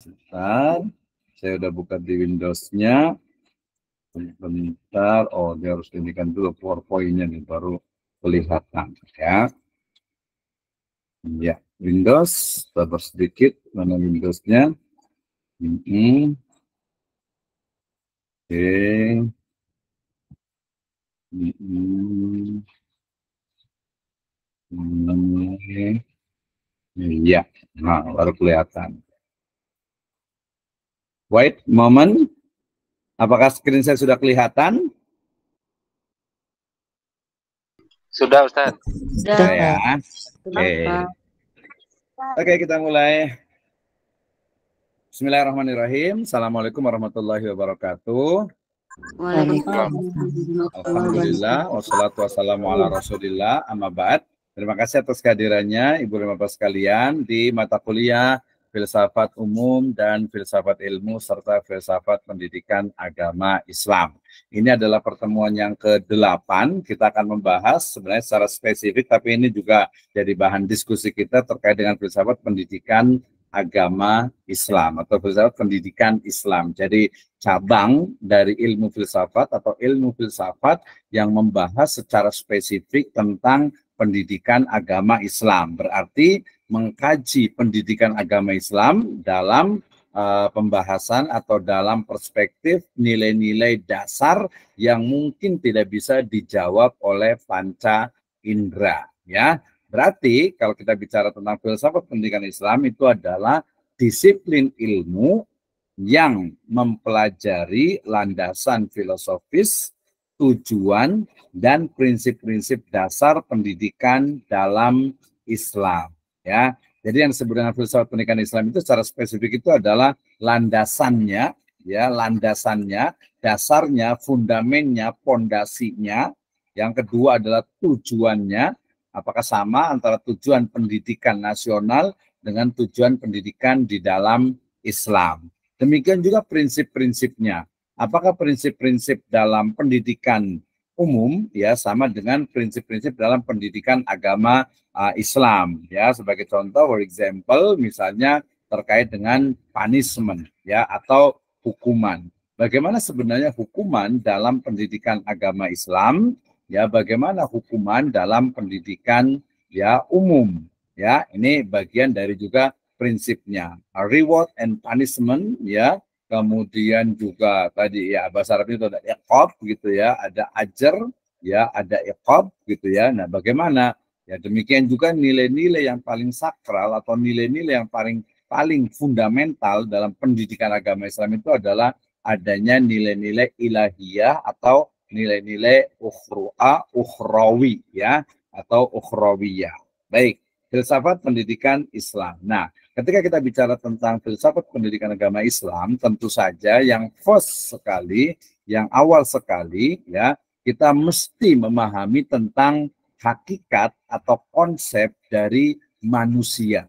Sebentar, saya udah buka di Windows-nya. Sebentar, oh dia harus indikan dulu PowerPoint-nya nih, baru kelihatan ya. Ya, Windows, sabar sedikit, mana Windows-nya. Oke. Iya, nah, baru kelihatan. Wait moment, apakah screen saya sudah kelihatan? Sudah, Ustaz. Sudah ya. Oke. Oke, kita mulai. Bismillahirrahmanirrahim. Assalamualaikum warahmatullahi wabarakatuh. Alhamdulillah, wassalatu wassalamu ala rasulillah, amma ba'd. Terima kasih atas kehadirannya Ibu dan Bapak sekalian di mata kuliah Filsafat Umum dan Filsafat Ilmu serta Filsafat Pendidikan Agama Islam. Ini adalah pertemuan yang ke-8. Kita akan membahas sebenarnya secara spesifik, tapi ini juga jadi bahan diskusi kita terkait dengan filsafat pendidikan agama Islam atau filsafat pendidikan Islam. Jadi cabang dari ilmu filsafat atau ilmu filsafat yang membahas secara spesifik tentang pendidikan agama Islam. Berarti mengkaji pendidikan agama Islam dalam pembahasan atau dalam perspektif nilai-nilai dasar yang mungkin tidak bisa dijawab oleh panca indera, ya. Berarti kalau kita bicara tentang filsafat pendidikan Islam, itu adalah disiplin ilmu yang mempelajari landasan filosofis, tujuan, dan prinsip-prinsip dasar pendidikan dalam Islam. Ya, jadi yang disebut dengan filsafat pendidikan Islam itu secara spesifik itu adalah landasannya, ya, landasannya, dasarnya, fundamennya, pondasinya. Yang kedua adalah tujuannya. Apakah sama antara tujuan pendidikan nasional dengan tujuan pendidikan di dalam Islam? Demikian juga prinsip-prinsipnya. Apakah prinsip-prinsip dalam pendidikan umum ya sama dengan prinsip-prinsip dalam pendidikan agama Islam? Ya, sebagai contoh, for example, misalnya terkait dengan punishment ya atau hukuman. Bagaimana sebenarnya hukuman dalam pendidikan agama Islam? Ya, bagaimana hukuman dalam pendidikan ya umum? Ya, ini bagian dari juga prinsipnya, reward and punishment, ya, kemudian juga tadi ya bahasa Arabnya itu ada iqab gitu ya, ada ajar, ya, ada iqab gitu ya. Nah, bagaimana? Ya, demikian juga nilai-nilai yang paling sakral atau nilai-nilai yang paling fundamental dalam pendidikan agama Islam itu adalah adanya nilai-nilai ilahiyah atau nilai-nilai ukhrawi ya atau ukhrawiyah. Baik, filsafat pendidikan Islam. Nah, ketika kita bicara tentang filsafat pendidikan agama Islam, tentu saja yang first sekali, yang awal sekali, ya, kita mesti memahami tentang hakikat atau konsep dari manusia.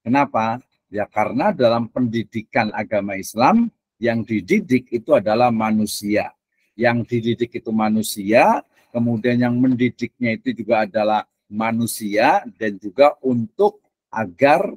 Kenapa? Ya karena dalam pendidikan agama Islam, yang dididik itu adalah manusia. Yang dididik itu manusia, kemudian yang mendidiknya itu juga adalah manusia, dan juga untuk agar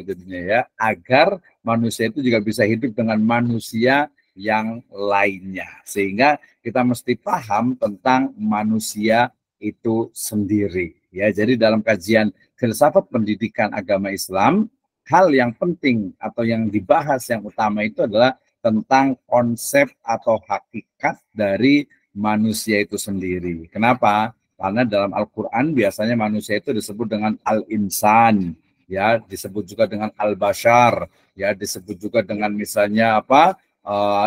jadinya ya, agar manusia itu juga bisa hidup dengan manusia yang lainnya. Sehingga kita mesti paham tentang manusia itu sendiri. Ya, jadi dalam kajian filsafat pendidikan agama Islam, hal yang penting atau yang dibahas yang utama itu adalah tentang konsep atau hakikat dari manusia itu sendiri. Kenapa? Karena dalam Al-Quran biasanya manusia itu disebut dengan al-insan, ya, disebut juga dengan al-bashar, ya, disebut juga dengan misalnya apa,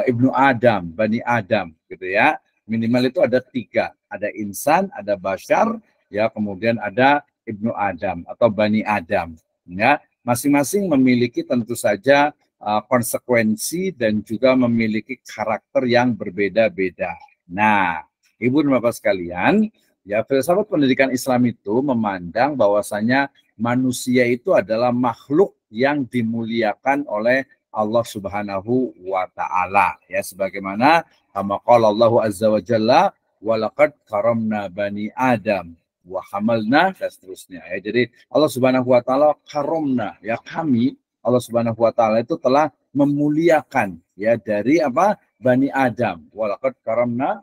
Ibnu Adam, Bani Adam, gitu ya. Minimal itu ada 3, ada insan, ada bashar, ya, kemudian ada Ibnu Adam atau Bani Adam, ya. Masing-masing memiliki tentu saja konsekuensi dan juga memiliki karakter yang berbeda-beda. Nah, Ibu dan Bapak sekalian, ya, filsafat pendidikan Islam itu memandang bahwasanya manusia itu adalah makhluk yang dimuliakan oleh Allah Subhanahu wa taala, ya, sebagaimana qala Allahu azza wa jalla walaqad karamna bani Adam wa hamalna dan seterusnya, ya. Jadi Allah Subhanahu wa taala karomna, ya, kami Allah Subhanahu wa taala itu telah memuliakan ya dari apa? Bani Adam. Walaqad karamna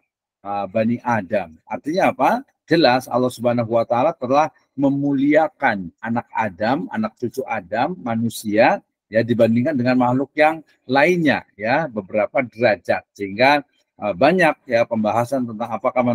Bani Adam. Artinya apa? Jelas Allah Subhanahu wa taala telah memuliakan anak Adam, anak cucu Adam, manusia ya dibandingkan dengan makhluk yang lainnya ya, beberapa derajat. Sehingga banyak ya pembahasan tentang apakah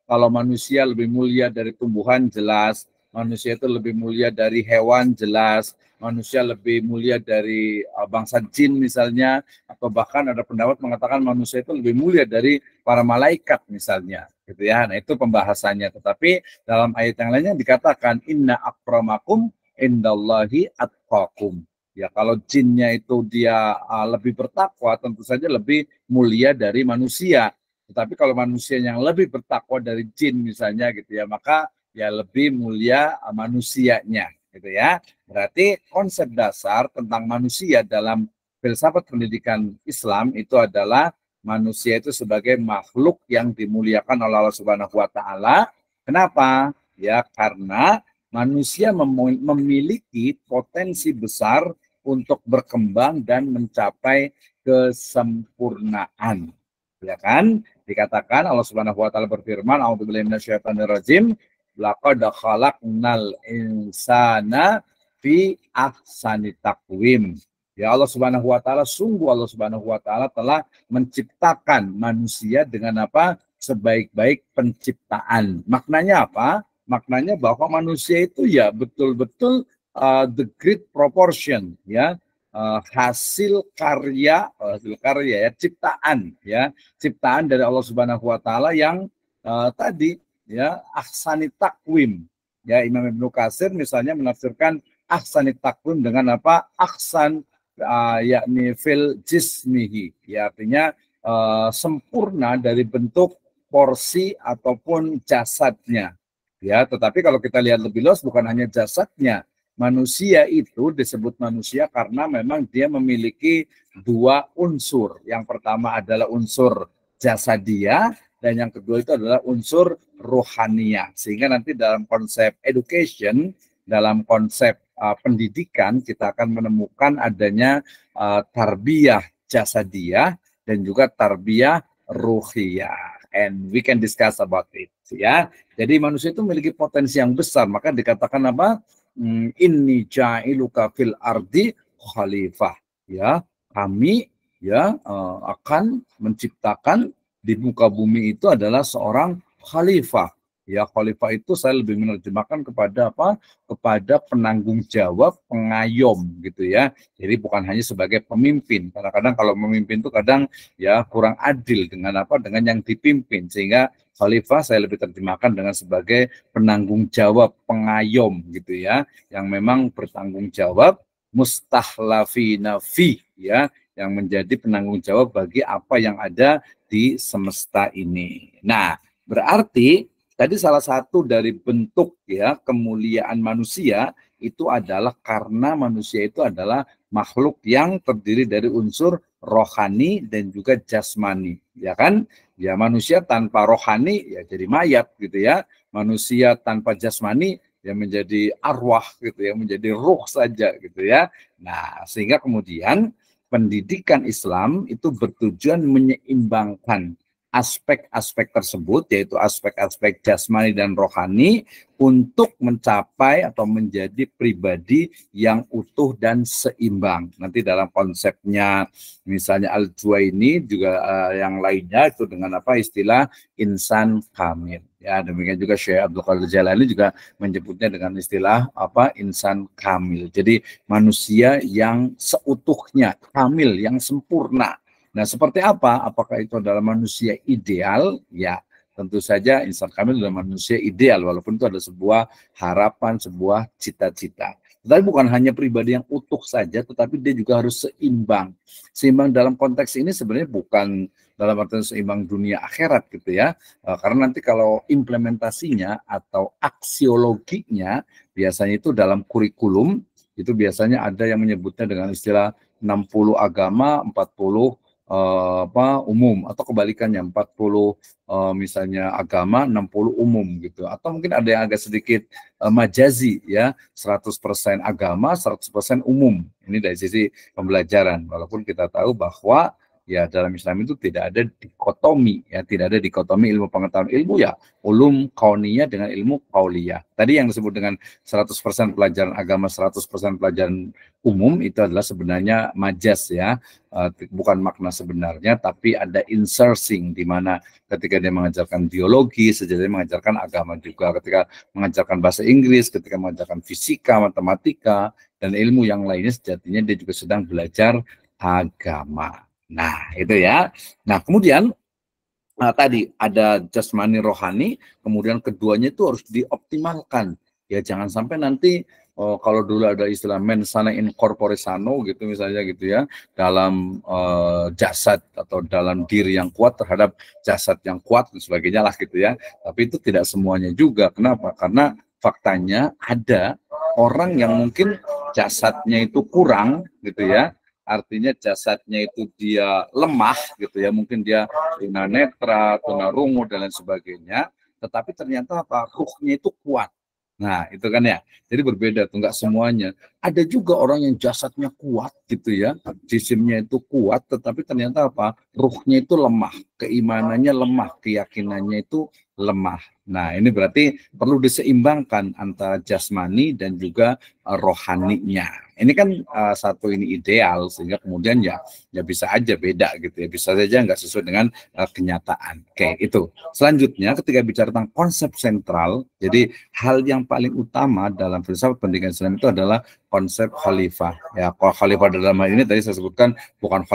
kalau manusia lebih mulia dari tumbuhan, jelas. Manusia itu lebih mulia dari hewan, jelas. Manusia lebih mulia dari bangsa jin misalnya, atau bahkan ada pendapat mengatakan manusia itu lebih mulia dari para malaikat misalnya, gitu ya. Nah itu pembahasannya. Tetapi dalam ayat yang lainnya dikatakan inna akramakum indallahi atqakum. Ya kalau jinnya itu dia lebih bertakwa, tentu saja lebih mulia dari manusia. Tetapi kalau manusia yang lebih bertakwa dari jin misalnya gitu ya, maka ya lebih mulia manusianya gitu ya. Berarti konsep dasar tentang manusia dalam filsafat pendidikan Islam itu adalah manusia itu sebagai makhluk yang dimuliakan oleh Allah Subhanahu wa taala. Kenapa? Ya karena manusia memiliki potensi besar untuk berkembang dan mencapai kesempurnaan. Ya kan? Dikatakan Allah Subhanahu wa taala berfirman, "A'udzubillahi minasyaitonirrajim, laqad khalaqnal insana fi ahsani taqwim." Ya Allah Subhanahu wa taala, sungguh Allah Subhanahu wa taala telah menciptakan manusia dengan apa? Sebaik-baik penciptaan. Maknanya apa? Maknanya bahwa manusia itu ya betul-betul the great proportion ya, hasil karya ya, ciptaan dari Allah Subhanahu wa taala yang tadi ya ahsani takwim. Ya Imam Ibnu Katsir misalnya menafsirkan ahsani takwim dengan apa? Ahsan yakni fil jismihi. Ya artinya sempurna dari bentuk porsi ataupun jasadnya. Ya, tetapi kalau kita lihat lebih luas bukan hanya jasadnya. Manusia itu disebut manusia karena memang dia memiliki dua unsur. Yang pertama adalah unsur jasadia dan yang kedua itu adalah unsur rohania. Sehingga nanti dalam konsep education, dalam konsep pendidikan kita akan menemukan adanya tarbiyah jasadiyah dan juga tarbiyah ruhiyah. And we can discuss about it ya. Jadi manusia itu memiliki potensi yang besar, maka dikatakan apa? Inni ja'iluka fil ardi khalifah. Ya, kami ya akan menciptakan di muka bumi itu adalah seorang khalifah. Ya, khalifah itu saya lebih menerjemahkan kepada apa? Kepada penanggung jawab, pengayom gitu ya. Jadi bukan hanya sebagai pemimpin. Kadang-kadang kalau memimpin itu kadang ya kurang adil dengan apa? Dengan yang dipimpin. Sehingga khalifah saya lebih terjemahkan dengan sebagai penanggung jawab, pengayom gitu ya, yang memang bertanggung jawab, mustakhlafina fi ya, yang menjadi penanggung jawab bagi apa yang ada di semesta ini. Nah, berarti tadi salah satu dari bentuk ya kemuliaan manusia itu adalah karena manusia itu adalah makhluk yang terdiri dari unsur rohani dan juga jasmani, ya kan? Ya manusia tanpa rohani ya jadi mayat gitu ya. Manusia tanpa jasmani ya menjadi arwah gitu ya, menjadi ruh saja gitu ya. Nah, sehingga kemudian pendidikan Islam itu bertujuan menyeimbangkan aspek-aspek tersebut, yaitu aspek-aspek jasmani dan rohani, untuk mencapai atau menjadi pribadi yang utuh dan seimbang. Nanti dalam konsepnya misalnya Al-Juwaini juga yang lainnya itu dengan apa istilah insan kamil. Ya, demikian juga Syekh Abdul Qadir Jailani juga menyebutnya dengan istilah apa insan kamil. Jadi manusia yang seutuhnya, kamil, yang sempurna. Nah, seperti apa? Apakah itu adalah manusia ideal? Ya, tentu saja insan kamil adalah manusia ideal, walaupun itu ada sebuah harapan, sebuah cita-cita. Tetapi bukan hanya pribadi yang utuh saja, tetapi dia juga harus seimbang. Seimbang dalam konteks ini sebenarnya bukan dalam arti seimbang dunia akhirat gitu ya. Karena nanti kalau implementasinya atau aksiologinya, biasanya itu dalam kurikulum, itu biasanya ada yang menyebutnya dengan istilah 60 agama, 40 umum, atau kebalikannya 40 misalnya agama, 60 umum gitu. Atau mungkin ada yang agak sedikit majazi ya, 100% agama, 100% umum. Ini dari sisi pembelajaran. Walaupun kita tahu bahwa ya dalam Islam itu tidak ada dikotomi ya, tidak ada dikotomi ilmu pengetahuan, ilmu ya ulum kauniyah dengan ilmu qauliyah. Tadi yang disebut dengan 100% pelajaran agama, 100% pelajaran umum itu adalah sebenarnya majas ya, bukan makna sebenarnya, tapi ada insourcing di mana ketika dia mengajarkan biologi, sejatinya mengajarkan agama juga, ketika mengajarkan bahasa Inggris, ketika mengajarkan fisika, matematika, dan ilmu yang lainnya, sejatinya dia juga sedang belajar agama. Nah, itu ya. Nah, kemudian tadi ada jasmani rohani, kemudian keduanya itu harus dioptimalkan. Ya, jangan sampai nanti kalau dulu ada istilah mens sana in corpore sano gitu misalnya gitu ya, dalam jasad atau dalam diri yang kuat terhadap jasad yang kuat dan sebagainya lah gitu ya. Tapi itu tidak semuanya juga. Kenapa? Karena faktanya ada orang yang mungkin jasadnya itu kurang gitu ya, artinya jasadnya itu dia lemah gitu ya, mungkin dia tunanetra, tunarungu dan lain sebagainya, tetapi ternyata apa? Ruhnya itu kuat. Nah, itu kan ya. Jadi berbeda tuh, nggak semuanya. Ada juga orang yang jasadnya kuat gitu ya, jisimnya itu kuat, tetapi ternyata apa? Ruhnya itu lemah, keimanannya lemah, keyakinannya itu lemah. Nah, ini berarti perlu diseimbangkan antara jasmani dan juga rohaninya. Ini kan satu ini ideal, sehingga kemudian ya bisa aja beda gitu ya, bisa saja nggak sesuai dengan kenyataan. Oke, itu. Selanjutnya ketika bicara tentang konsep sentral, jadi hal yang paling utama dalam filsafat pendidikan Islam itu adalah konsep khalifah. Ya, kalau khalifah dalam hal ini tadi saya sebutkan bukan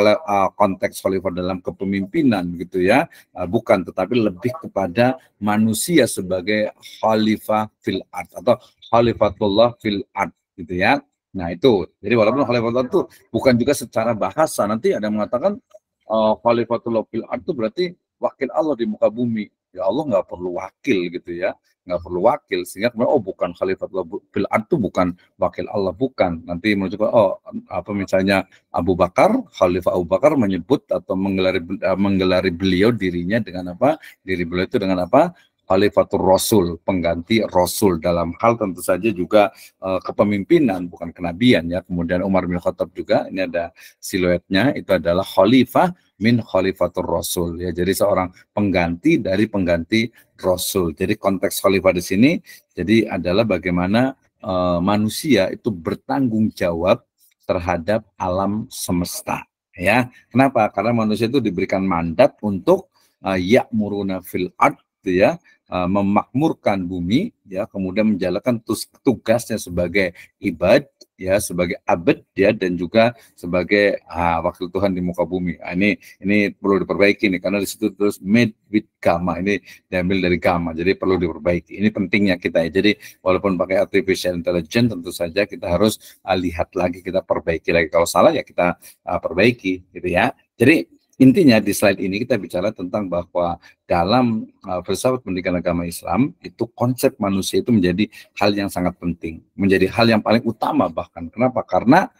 konteks khalifah dalam kepemimpinan gitu ya, bukan, tetapi lebih kepada manusia sebagai khalifah fil ard atau khalifatullah fil ard gitu ya. Nah itu, jadi walaupun khalifatullah itu bukan juga secara bahasa, nanti ada yang mengatakan khalifatullah fil ard itu berarti wakil Allah di muka bumi. Ya Allah nggak perlu wakil gitu ya, nggak perlu wakil, sehingga kemudian bukan khalifatullah fil ard itu bukan wakil Allah, bukan. Nanti menunjukkan apa misalnya Abu Bakar, Khalifah Abu Bakar menyebut atau menggelari beliau dirinya dengan apa? Diri beliau itu dengan apa? Khalifatul Rasul, pengganti Rasul, dalam hal tentu saja juga kepemimpinan, bukan kenabian ya. Kemudian Umar bin Khattab juga, ini ada siluetnya, itu adalah khalifah min khalifatul Rasul ya. Jadi seorang pengganti dari pengganti Rasul. Jadi konteks khalifah di sini jadi adalah bagaimana manusia itu bertanggung jawab terhadap alam semesta ya. Kenapa? Karena manusia itu diberikan mandat untuk ya'muruna fil ard ya, memakmurkan bumi ya, kemudian menjalankan tugasnya sebagai ibad ya, sebagai abad ya, dan juga sebagai wakil Tuhan di muka bumi. Ini perlu diperbaiki nih, karena di situ terus made with gamma, ini diambil dari gamma, jadi perlu diperbaiki. Ini pentingnya kita ya. Jadi walaupun pakai artificial intelligence, tentu saja kita harus lihat lagi, kita perbaiki lagi. Kalau salah ya kita perbaiki gitu ya. Jadi intinya di slide ini kita bicara tentang bahwa dalam filsafat pendidikan agama Islam itu konsep manusia itu menjadi hal yang sangat penting, menjadi hal yang paling utama bahkan. Kenapa? Karena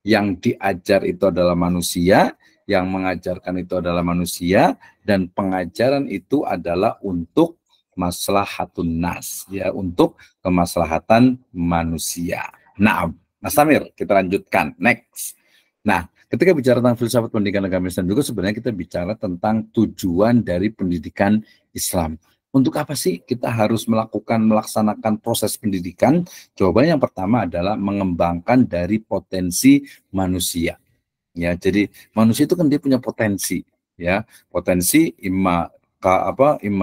yang diajar itu adalah manusia, yang mengajarkan itu adalah manusia, dan pengajaran itu adalah untuk maslahatun nas, ya, untuk kemaslahatan manusia. Nah, Mas Samir, kita lanjutkan. Next. Nah, ketika bicara tentang filsafat pendidikan agama Islam juga sebenarnya kita bicara tentang tujuan dari pendidikan Islam. Untuk apa sih kita harus melaksanakan proses pendidikan? Jawabannya yang pertama adalah mengembangkan dari potensi manusia. Ya, jadi manusia itu kan dia punya potensi, ya. Potensi imma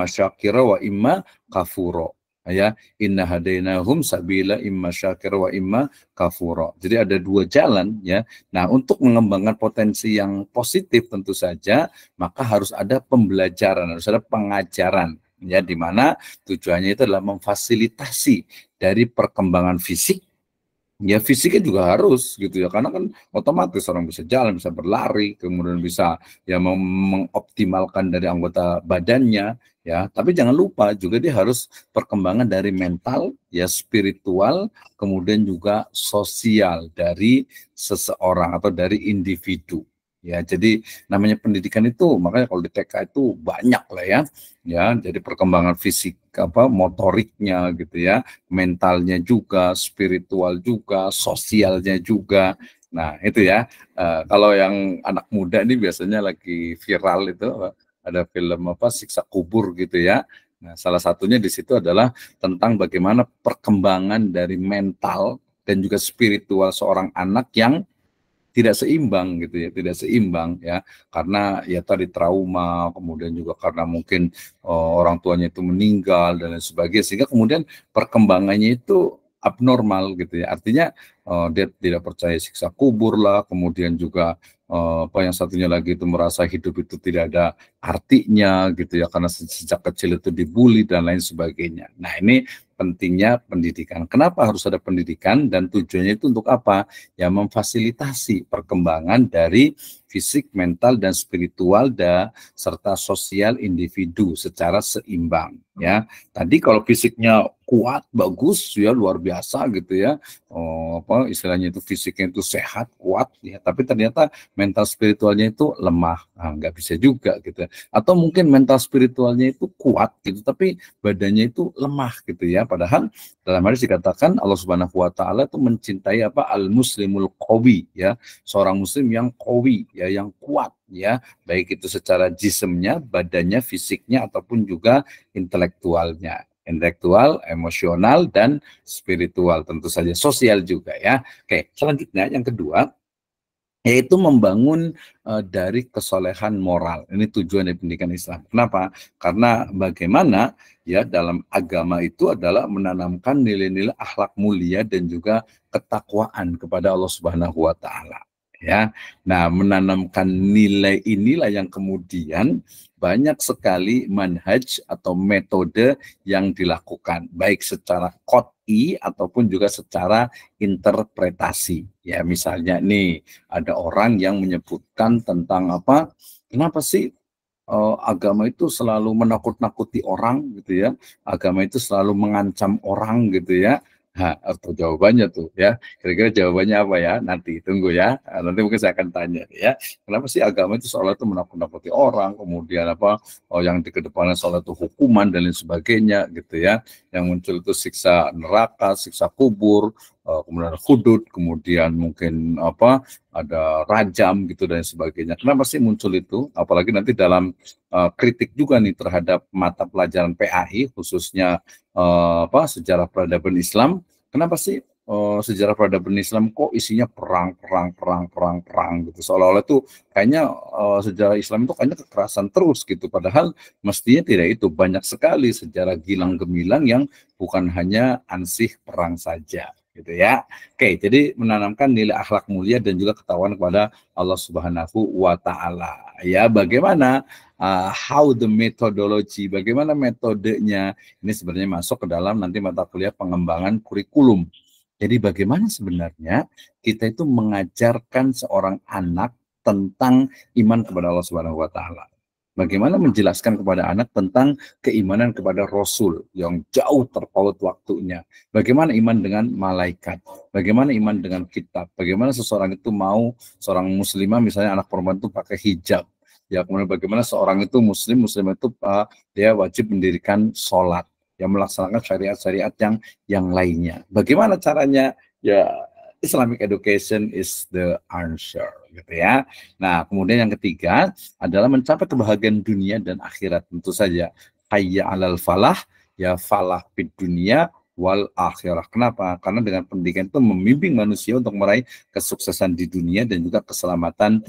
syakira wa imma kafuro. Ya, inna hadainahum sabila imma syakira wa imma kafuro. Jadi ada dua jalan ya. Nah, untuk mengembangkan potensi yang positif tentu saja maka harus ada pembelajaran, harus ada pengajaran ya, di mana tujuannya itu adalah memfasilitasi dari perkembangan fisik. Ya fisiknya juga harus gitu ya, karena kan otomatis orang bisa jalan, bisa berlari, kemudian bisa ya mengoptimalkan dari anggota badannya ya. Tapi jangan lupa juga dia harus perkembangan dari mental ya, spiritual, kemudian juga sosial dari seseorang atau dari individu. Ya, jadi namanya pendidikan itu makanya kalau di TK itu banyak lah ya. Ya, jadi perkembangan fisik motoriknya gitu ya, mentalnya juga, spiritual juga, sosialnya juga. Nah, itu ya. Kalau yang anak muda ini biasanya lagi viral itu ada film Siksa Kubur gitu ya. Nah, salah satunya di situ adalah tentang bagaimana perkembangan dari mental dan juga spiritual seorang anak yang tidak seimbang gitu ya, tidak seimbang ya, karena ya tadi trauma, kemudian juga karena mungkin orang tuanya itu meninggal dan lain sebagainya, sehingga kemudian perkembangannya itu abnormal gitu ya, artinya dia tidak percaya siksa kubur lah, kemudian juga yang satunya lagi itu merasa hidup itu tidak ada artinya gitu ya, karena sejak kecil itu dibully dan lain sebagainya. Nah, ini pentingnya pendidikan. Kenapa harus ada pendidikan dan tujuannya itu untuk apa? Ya, memfasilitasi perkembangan dari fisik, mental, dan spiritual serta sosial individu secara seimbang. Ya, tadi kalau fisiknya kuat, bagus, ya luar biasa gitu ya. Istilahnya itu fisiknya itu sehat, kuat, ya. Tapi ternyata mental spiritualnya itu lemah, nggak bisa juga gitu. Atau mungkin mental spiritualnya itu kuat gitu, tapi badannya itu lemah gitu ya. Padahal dalam hadis dikatakan Allah Subhanahu wa taala itu mencintai al-muslimul qawi ya, seorang muslim yang qawi ya, yang kuat ya, baik itu secara jisemnya, badannya, fisiknya ataupun juga intelektualnya. Intelektual, emosional dan spiritual, tentu saja sosial juga ya. Oke, selanjutnya yang kedua yaitu membangun dari kesolehan moral. Ini tujuan dari pendidikan Islam. Kenapa? Karena bagaimana ya dalam agama itu adalah menanamkan nilai-nilai akhlak mulia dan juga ketakwaan kepada Allah Subhanahu wa taala. Ya. Nah, menanamkan nilai inilah yang kemudian banyak sekali manhaj atau metode yang dilakukan baik secara qot'i ataupun juga secara interpretasi. Ya, misalnya nih ada orang yang menyebutkan tentang kenapa sih agama itu selalu menakut-nakuti orang gitu ya, agama itu selalu mengancam orang gitu ya. Nah, atau jawabannya tuh ya, kira-kira jawabannya apa ya? Nanti tunggu ya, nanti mungkin saya akan tanya ya. Kenapa sih agama itu seolah itu menakut-nakuti orang, kemudian yang dikedepankan soal itu hukuman dan lain sebagainya gitu ya. Yang muncul itu siksa neraka, siksa kubur, kemudian hudud, kemudian mungkin ada rajam gitu dan sebagainya. Kenapa sih muncul itu? Apalagi nanti dalam kritik juga nih terhadap mata pelajaran PAI khususnya sejarah peradaban Islam. Kenapa sih sejarah peradaban Islam kok isinya perang gitu? Seolah-olah itu kayaknya sejarah Islam itu kayaknya kekerasan terus gitu. Padahal mestinya tidak itu. Banyak sekali sejarah gilang gemilang yang bukan hanya ansih perang saja gitu ya. Oke, jadi menanamkan nilai akhlak mulia dan juga ketakwaan kepada Allah Subhanahu wa taala. Ya, bagaimana how the methodology, bagaimana metodenya, ini sebenarnya masuk ke dalam nanti mata kuliah pengembangan kurikulum. Jadi bagaimana sebenarnya kita itu mengajarkan seorang anak tentang iman kepada Allah Subhanahu wa taala. Bagaimana menjelaskan kepada anak tentang keimanan kepada Rasul yang jauh terpaut waktunya. Bagaimana iman dengan malaikat. Bagaimana iman dengan kitab. Bagaimana seseorang itu mau, seorang muslimah misalnya anak perempuan itu pakai hijab. Ya, kemudian bagaimana seorang itu muslim itu dia wajib mendirikan sholat. Yang melaksanakan syariat-syariat yang lainnya. Bagaimana caranya? Ya, Islamic education is the answer gitu ya. Nah, kemudian yang ketiga adalah mencapai kebahagiaan dunia dan akhirat, tentu saja. Hayya 'alal falah, ya falah fid dunia wal akhirah. Kenapa? Karena dengan pendidikan itu membimbing manusia untuk meraih kesuksesan di dunia dan juga keselamatan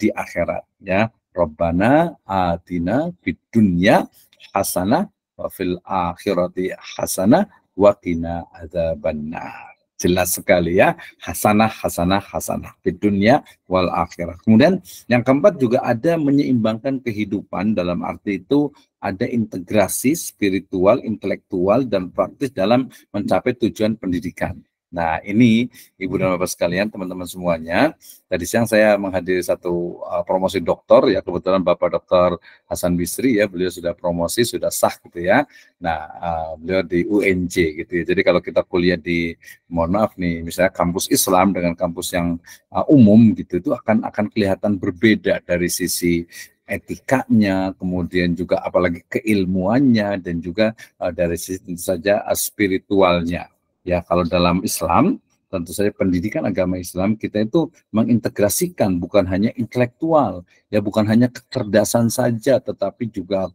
di akhirat ya. Rabbana atina fid dunya hasanah wa fil akhirati hasanah wa qina adzabannar. Jelas sekali ya, hasanah, hasanah, hasanah di dunia wal akhirah. Kemudian yang keempat juga ada menyeimbangkan kehidupan, dalam arti itu ada integrasi spiritual, intelektual, dan praktis dalam mencapai tujuan pendidikan. Nah, ini Ibu dan Bapak sekalian, teman-teman semuanya. Tadi siang saya menghadiri satu promosi doktor, ya kebetulan Bapak Dr. Hasan Bisri, ya beliau sudah promosi, sudah sah gitu ya. Nah, beliau di UNJ gitu ya. Jadi kalau kita kuliah di, mohon maaf nih, misalnya kampus Islam dengan kampus yang umum gitu, itu akan kelihatan berbeda dari sisi etikanya, kemudian juga apalagi keilmuannya, dan juga dari sisi tentu saja spiritualnya. Ya, kalau dalam Islam, tentu saja pendidikan agama Islam kita itu mengintegrasikan bukan hanya intelektual, ya bukan hanya kecerdasan saja, tetapi juga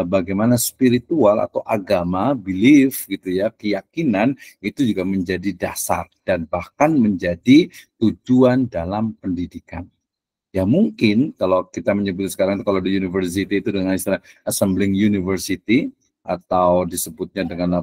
bagaimana spiritual atau agama, belief gitu ya, keyakinan itu juga menjadi dasar dan bahkan menjadi tujuan dalam pendidikan. Ya mungkin kalau kita menyebut sekarang kalau di university itu dengan istilah assembling university atau disebutnya dengan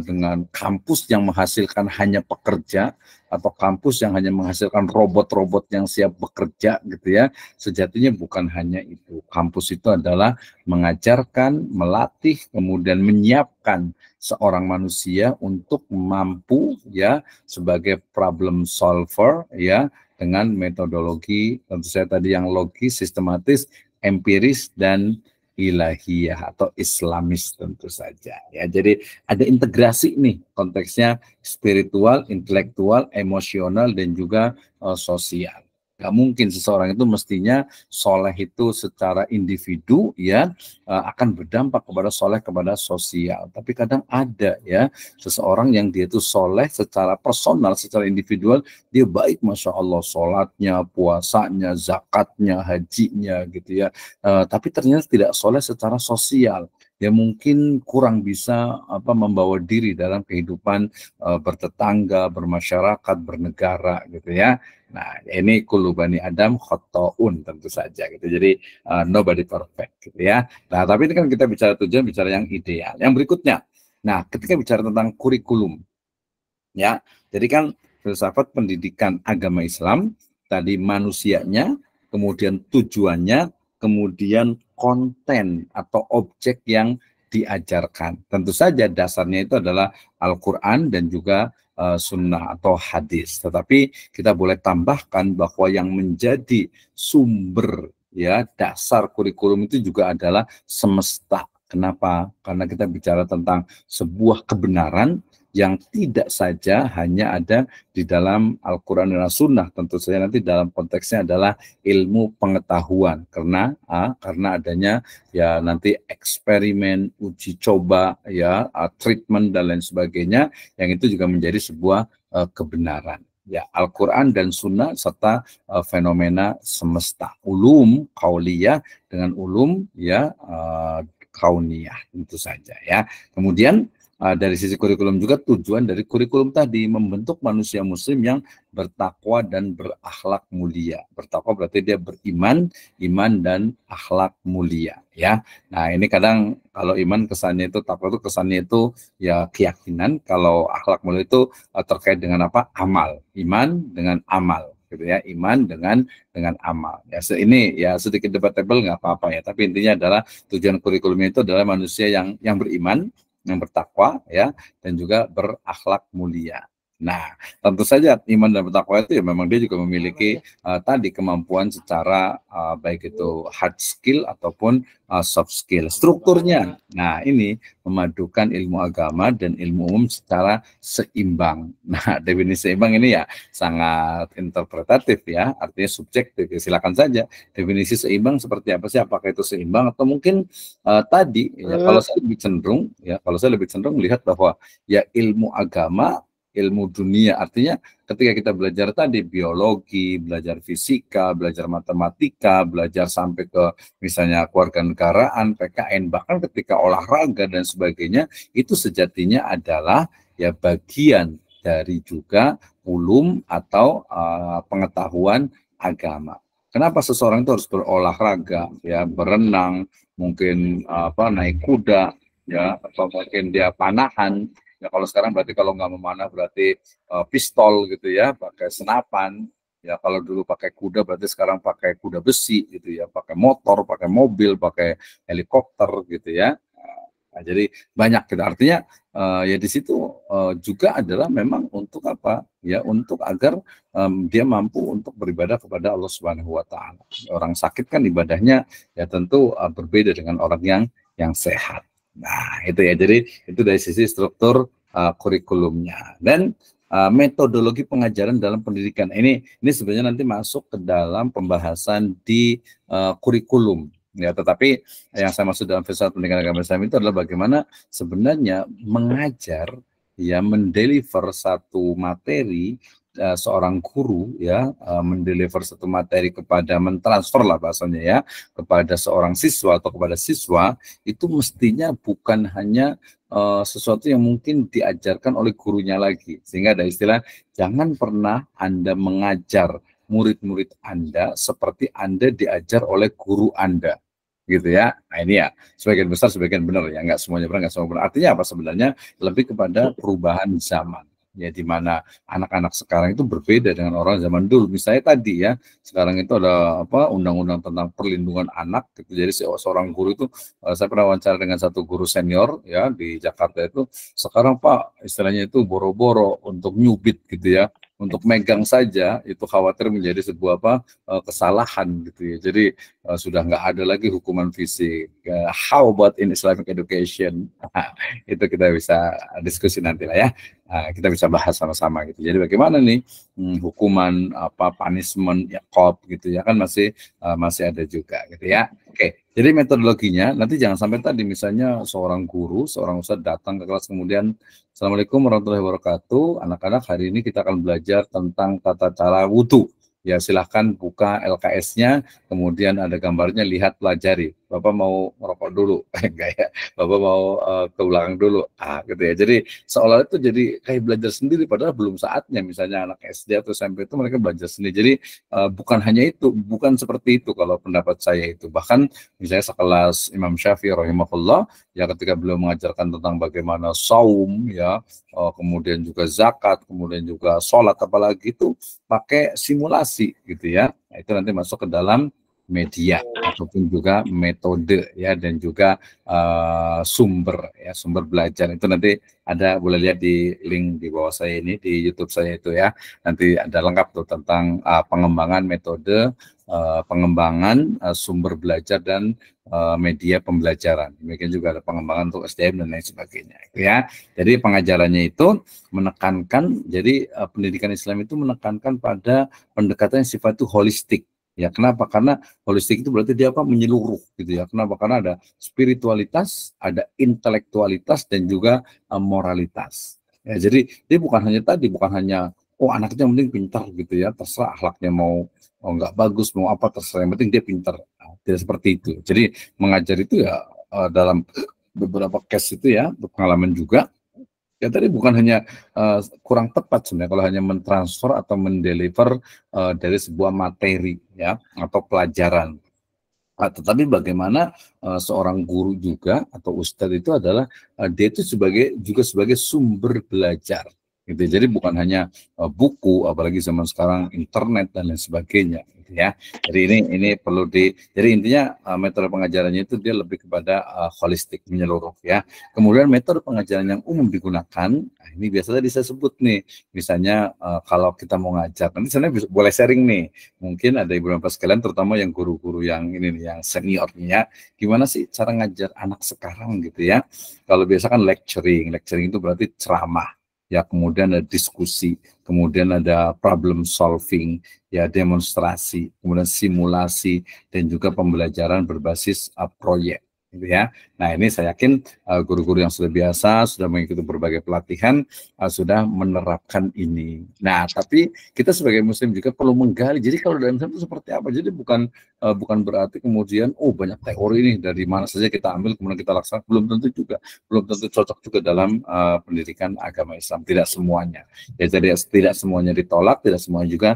dengan kampus yang menghasilkan hanya pekerja atau kampus yang hanya menghasilkan robot-robot yang siap bekerja gitu ya. Sejatinya bukan hanya itu. Kampus itu adalah mengajarkan, melatih, kemudian menyiapkan seorang manusia untuk mampu ya sebagai problem solver ya dengan metodologi tentu saya tadi yang logis, sistematis, empiris, dan ilahiyah atau islamis tentu saja ya. Jadi ada integrasi nih konteksnya spiritual, intelektual, emosional, dan juga sosial. Gak mungkin seseorang itu mestinya soleh itu secara individu ya akan berdampak kepada soleh kepada sosial. Tapi kadang ada ya seseorang yang dia itu soleh secara personal, secara individual, dia baik masya Allah sholatnya, puasanya, zakatnya, hajinya gitu ya. Tapi ternyata tidak soleh secara sosial. Ya mungkin kurang bisa membawa diri dalam kehidupan bertetangga, bermasyarakat, bernegara gitu ya. Nah, ini kullu bani Adam khotoun tentu saja gitu. Jadi nobody perfect gitu ya. Nah, tapi ini kan kita bicara tujuan, bicara yang ideal. Yang berikutnya, nah ketika bicara tentang kurikulum, ya, jadi kan filsafat pendidikan agama Islam tadi manusianya, kemudian tujuannya, kemudian konten atau objek yang diajarkan. Tentu saja dasarnya itu adalah Al-Quran dan juga sunnah atau hadis. Tetapi kita boleh tambahkan bahwa yang menjadi sumber ya dasar kurikulum itu juga adalah semesta. Kenapa? Karena kita bicara tentang sebuah kebenaran yang tidak saja hanya ada di dalam Al-Quran dan As-Sunnah, tentu saja nanti dalam konteksnya adalah ilmu pengetahuan, karena adanya ya nanti eksperimen, uji coba, ya treatment dan lain sebagainya, yang itu juga menjadi sebuah kebenaran. Ya, Al-Quran dan Sunnah serta fenomena semesta, ulum kauliyah dengan ulum ya kauniyah tentu saja ya. Kemudian dari sisi kurikulum juga tujuan dari kurikulum tadi membentuk manusia muslim yang bertakwa dan berakhlak mulia. Bertakwa berarti dia beriman, iman dan akhlak mulia ya. Nah, ini kadang kalau iman kesannya itu, takwa itu kesannya itu ya keyakinan, kalau akhlak mulia itu terkait dengan apa? Amal. Iman dengan amal gitu ya, iman dengan amal. Ya, ini ya sedikit debatable nggak apa-apa ya, tapi intinya adalah tujuan kurikulumnya itu adalah manusia yang beriman, yang bertakwa ya, dan juga berakhlak mulia. Nah, tentu saja iman dan bertakwa itu ya memang dia juga memiliki tadi kemampuan secara baik itu hard skill ataupun soft skill. Strukturnya, nah ini memadukan ilmu agama dan ilmu umum secara seimbang. Nah, definisi seimbang ini ya sangat interpretatif ya, artinya subjektif. Ya, silakan saja definisi seimbang seperti apa sih? Apakah itu seimbang atau mungkin tadi ya, kalau saya lebih cenderung melihat bahwa ya ilmu agama, ilmu dunia, artinya ketika kita belajar tadi biologi, belajar fisika, belajar matematika, belajar sampai ke misalnya kewarganegaraan, PKN, bahkan ketika olahraga dan sebagainya, itu sejatinya adalah ya bagian dari juga ulum atau pengetahuan agama. Kenapa seseorang itu harus berolahraga, ya berenang, mungkin naik kuda, ya atau mungkin dia panahan. Ya kalau sekarang berarti kalau nggak memanah berarti pistol gitu ya, pakai senapan. Ya kalau dulu pakai kuda berarti sekarang pakai kuda besi gitu ya, pakai motor, pakai mobil, pakai helikopter gitu ya. Nah, jadi banyak gitu. Artinya ya di situ juga adalah memang untuk apa? Ya untuk agar dia mampu untuk beribadah kepada Allah Subhanahu wa taala. Orang sakit kan ibadahnya ya tentu berbeda dengan orang yang sehat. Nah, itu ya. Jadi itu dari sisi struktur kurikulumnya. Dan metodologi pengajaran dalam pendidikan ini sebenarnya nanti masuk ke dalam pembahasan di kurikulum ya, tetapi yang saya maksud dalam filsafat pendidikan agama Islam itu adalah bagaimana sebenarnya mengajar ya, mendeliver satu materi, seorang guru ya mendeliver satu materi kepada, mentransfer lah bahasanya ya, kepada seorang siswa atau kepada siswa, itu mestinya bukan hanya sesuatu yang mungkin diajarkan oleh gurunya lagi. Sehingga ada istilah, jangan pernah Anda mengajar murid-murid Anda seperti Anda diajar oleh guru Anda, gitu ya. Nah ini ya, sebagian besar, sebagian benar ya, nggak semuanya benar, nggak semuanya benar. Artinya apa sebenarnya? Lebih kepada perubahan zaman. Ya, di mana anak-anak sekarang itu berbeda dengan orang zaman dulu. Misalnya tadi ya, sekarang itu ada apa, undang-undang tentang perlindungan anak gitu. Jadi seorang guru itu, saya pernah wawancara dengan satu guru senior ya di Jakarta itu, sekarang Pak istilahnya itu boro-boro untuk nyubit gitu ya, untuk megang saja itu khawatir menjadi sebuah apa, kesalahan gitu ya. Jadi sudah nggak ada lagi hukuman fisik. How about in Islamic education? Itu kita bisa diskusi nanti lah ya. Kita bisa bahas sama-sama gitu. Jadi bagaimana nih hukuman apa, punishment ya, cop gitu ya, kan masih ada juga gitu ya. Oke. Jadi metodologinya nanti jangan sampai tadi misalnya seorang guru, seorang ustadz datang ke kelas kemudian, Assalamualaikum warahmatullahi wabarakatuh. Anak-anak, hari ini kita akan belajar tentang tata cara wudhu. Ya silahkan buka LKS-nya, kemudian ada gambarnya, lihat, pelajari. Bapak mau merokok dulu, enggak ya? Bapak mau ke belakang dulu, gitu ya. Jadi seolah itu jadi kayak belajar sendiri, padahal belum saatnya. Misalnya anak SD atau SMP itu mereka belajar sendiri. Jadi bukan hanya itu, bukan seperti itu kalau pendapat saya itu. Bahkan misalnya sekelas Imam Syafi'i rahimahullah, ya ketika beliau mengajarkan tentang bagaimana saum, ya, kemudian juga zakat, kemudian juga sholat, apalagi itu pakai simulasi gitu ya. Nah, itu nanti masuk ke dalam media ataupun juga metode ya, dan juga sumber ya, sumber belajar itu nanti ada, boleh lihat di link di bawah saya ini di YouTube saya itu ya. Nanti ada lengkap tuh tentang pengembangan metode, pengembangan sumber belajar dan media pembelajaran. Demikian juga ada pengembangan untuk SDM dan lain sebagainya ya. Jadi pengajarannya itu menekankan, jadi pendidikan Islam itu menekankan pada pendekatan yang sifat itu holistik. Ya, kenapa? Karena holistik itu berarti dia apa? Menyeluruh gitu ya. Kenapa? Karena ada spiritualitas, ada intelektualitas, dan juga moralitas. Ya, jadi dia bukan hanya tadi, bukan hanya anaknya yang penting pintar gitu ya, terserah akhlaknya mau nggak bagus, mau apa terserah, yang penting dia pintar. Nah, tidak seperti itu. Jadi mengajar itu ya dalam beberapa case itu ya, pengalaman juga. Ya tadi bukan hanya kurang tepat sebenarnya kalau hanya mentransfer atau mendeliver dari sebuah materi ya atau pelajaran. Tetapi bagaimana seorang guru juga atau ustadz itu adalah dia itu juga sebagai sumber belajar. Gitu. Jadi bukan hanya buku, apalagi zaman sekarang internet dan lain sebagainya. Gitu ya. Jadi ini perlu jadi intinya metode pengajarannya itu dia lebih kepada holistik, menyeluruh ya. Kemudian metode pengajaran yang umum digunakan, nah ini biasanya saya sebut nih, misalnya kalau kita mau ngajar, nanti sebenarnya boleh sharing nih, mungkin ada ibu bapak sekalian, terutama yang guru-guru yang ini nih, yang seniornya, gimana sih cara ngajar anak sekarang gitu ya. Kalau biasa kan lecturing itu berarti ceramah. Ya, kemudian ada diskusi, kemudian ada problem solving, ya demonstrasi, kemudian simulasi, dan juga pembelajaran berbasis proyek, gitu ya. Nah ini saya yakin guru-guru yang sudah biasa, sudah mengikuti berbagai pelatihan, sudah menerapkan ini. Nah tapi kita sebagai muslim juga perlu menggali, jadi kalau dalam Islam itu seperti apa, jadi bukan berarti kemudian banyak teori ini dari mana saja kita ambil kemudian kita laksanakan, belum tentu juga, belum tentu cocok juga dalam pendidikan agama Islam, tidak semuanya. Ya jadi tidak semuanya ditolak, tidak semuanya juga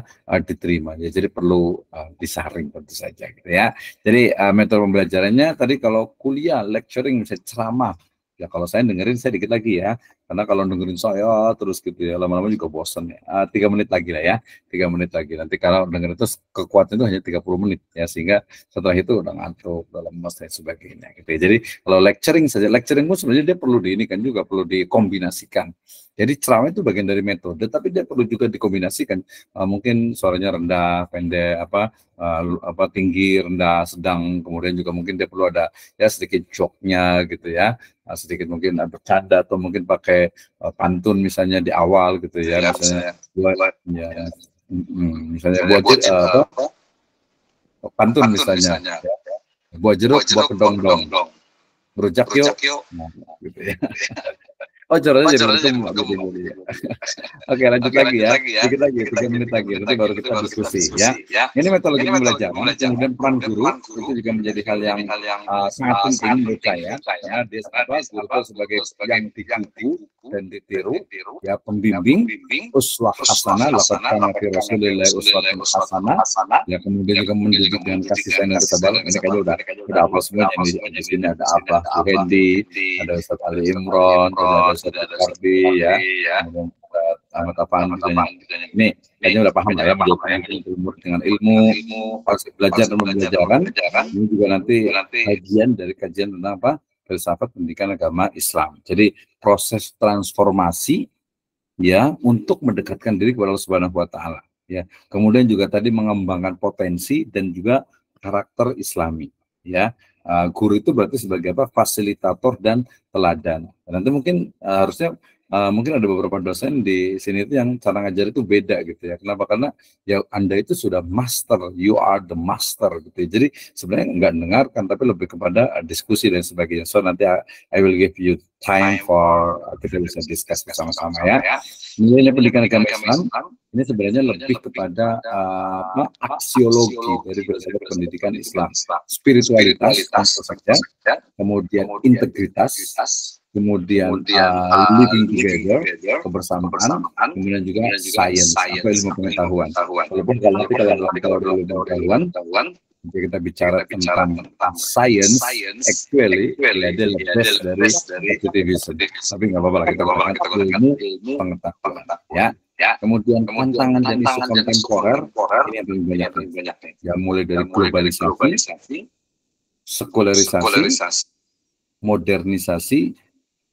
diterima. Ya jadi perlu disaring tentu saja gitu ya. Jadi metode pembelajarannya tadi kalau kuliah lecturing misalnya ceramah Ya kalau saya dengerin saya dikit lagi ya, karena kalau dengerin saya terus gitu ya, lama-lama juga bosan ya. 3 menit lagi lah ya, 3 menit lagi. Nanti kalau dengerin terus kekuatan itu hanya 30 menit ya, sehingga setelah itu udah ngantuk, udah lemas dan sebagainya gitu ya. Jadi kalau lecturing saja, lecturing pun sebenarnya dia perlu kan juga perlu dikombinasikan. Jadi ceramah itu bagian dari metode, tapi dia perlu juga dikombinasikan. Mungkin suaranya rendah, pendek, tinggi, rendah, sedang, kemudian juga mungkin dia perlu ada ya sedikit joke-nya gitu ya, sedikit mungkin bercanda atau mungkin pakai pantun misalnya di awal gitu ya, misalnya buat ya, misalnya buat pantun misalnya, ya. Buat jeruk buat kedong-dong, berujak yuk, nah, gitu ya. Oh, caranya jadi bertemu. Oke, lanjut lagi ya. Dikit lagi, 3 menit lagi. Nanti baru kita diskusi ya. Ini metodologi pembelajaran, kemudian peran guru itu juga menjadi hal yang sangat penting menurut saya. Karena dia guru itu sebagai yang digugu dan ditiru, ya pembimbing, uswah hasanah, laqad kana fi Rasulillah uswatun hasanah. Ya kemudian juga mendidik dengan kasih sayang dan kesabaran. Ini kayaknya udah hafal semuanya. Di sini ada Abah Suhendi, ada Ustaz Ali Imron, ada Ustaz Kardi ya, kemudian Ahmad Afan misalnya. Ini kayaknya udah paham lah ya, umur dengan ilmu, belajar dan pembelajaran. Ini juga nanti kajian tentang apa? Filsafat pendidikan agama Islam. Jadi proses transformasi ya untuk mendekatkan diri kepada Allah Subhanahu wa taala ya. Kemudian juga tadi mengembangkan potensi dan juga karakter Islami ya. Guru itu berarti sebagai apa? Fasilitator dan teladan. Nanti mungkin harusnya mungkin ada beberapa dosen di sini itu yang cara ngajar itu beda gitu ya. Kenapa? Karena ya Anda itu sudah master, you are the master gitu ya. Jadi sebenarnya nggak dengarkan tapi lebih kepada diskusi dan sebagainya. So nanti I will give you time for kita bisa discuss bersama-sama ya. Nilai pendidikan agama Islam ini sebenarnya lebih kepada aksiologi dari filsafat pendidikan Islam, spiritualitas tentu saja, kemudian integritas, kemudian living together, kebersamaan, kemudian juga science atau ilmu pengetahuan. Walaupun kalau ilmu pengetahuan kita bicara tentang science, actually ada best dari positivism. Tapi nggak apa-apa lah, kita bahas ilmu pengetahuan. Ya. Kemudian tantangan dan isu kontemporer ini yang paling banyak. Ya mulai dari globalisasi, sekularisasi, modernisasi,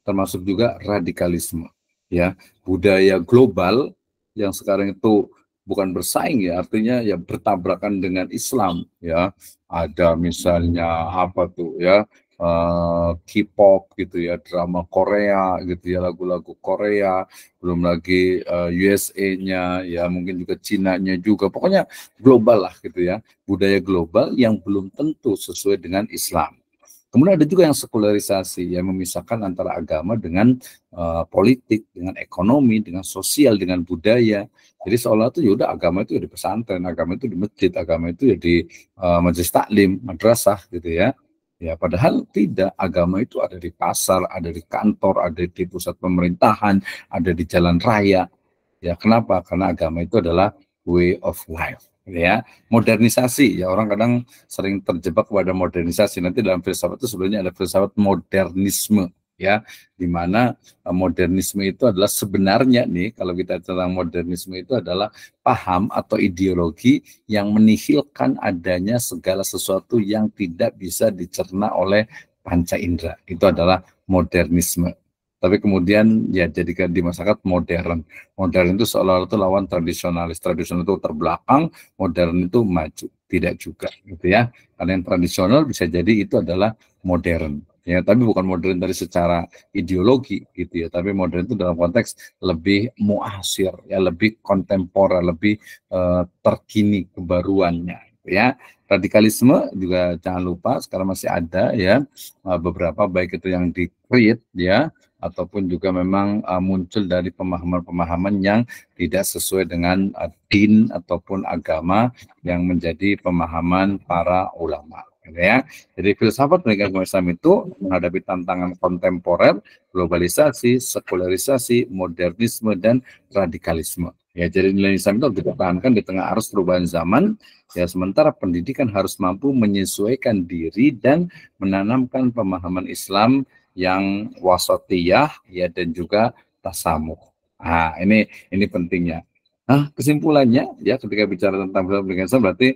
termasuk juga radikalisme. Ya, budaya global yang sekarang itu bukan bersaing ya, artinya ya bertabrakan dengan Islam ya. Ada misalnya apa tuh ya, K-pop gitu ya, drama Korea gitu ya, lagu-lagu Korea, belum lagi USA-nya ya, mungkin juga Cina-nya juga, pokoknya global lah gitu ya, budaya global yang belum tentu sesuai dengan Islam. Kemudian ada juga yang sekularisasi, yang memisahkan antara agama dengan politik, dengan ekonomi, dengan sosial, dengan budaya. Jadi seolah itu ya udah agama itu ya di pesantren, agama itu di masjid, agama itu ya di majelis taklim, madrasah gitu ya. Ya padahal tidak, agama itu ada di pasar, ada di kantor, ada di pusat pemerintahan, ada di jalan raya. Ya kenapa? Karena agama itu adalah way of life. Ya, modernisasi ya, orang kadang sering terjebak pada modernisasi. Nanti dalam filsafat itu sebenarnya ada filsafat modernisme ya, di mana modernisme itu adalah sebenarnya nih, kalau kita tentang modernisme itu adalah paham atau ideologi yang menihilkan adanya segala sesuatu yang tidak bisa dicerna oleh panca indera. Itu adalah modernisme. Tapi kemudian ya jadikan di masyarakat modern. Modern itu seolah-olah itu lawan tradisionalis. Tradisional itu terbelakang, modern itu maju. Tidak juga gitu ya. Karena yang tradisional bisa jadi itu adalah modern. Ya, tapi bukan modern dari secara ideologi gitu ya. Tapi modern itu dalam konteks lebih muasir, ya lebih kontemporer, lebih terkini kebaruannya. Ya, radikalisme juga jangan lupa sekarang masih ada ya, beberapa baik itu yang di-create ya, ataupun juga memang muncul dari pemahaman-pemahaman yang tidak sesuai dengan din ataupun agama yang menjadi pemahaman para ulama. Ya. Jadi filsafat pendidikan agama Islam itu menghadapi tantangan kontemporer, globalisasi, sekularisasi, modernisme, dan radikalisme. Ya, jadi nilai Islam itu harus dipertahankan di tengah arus perubahan zaman. Ya, sementara pendidikan harus mampu menyesuaikan diri dan menanamkan pemahaman Islam yang wasatiyah ya dan juga tasamuh. Nah, ini pentingnya. Nah, kesimpulannya ya ketika bicara tentang filsafat pendidikan Islam berarti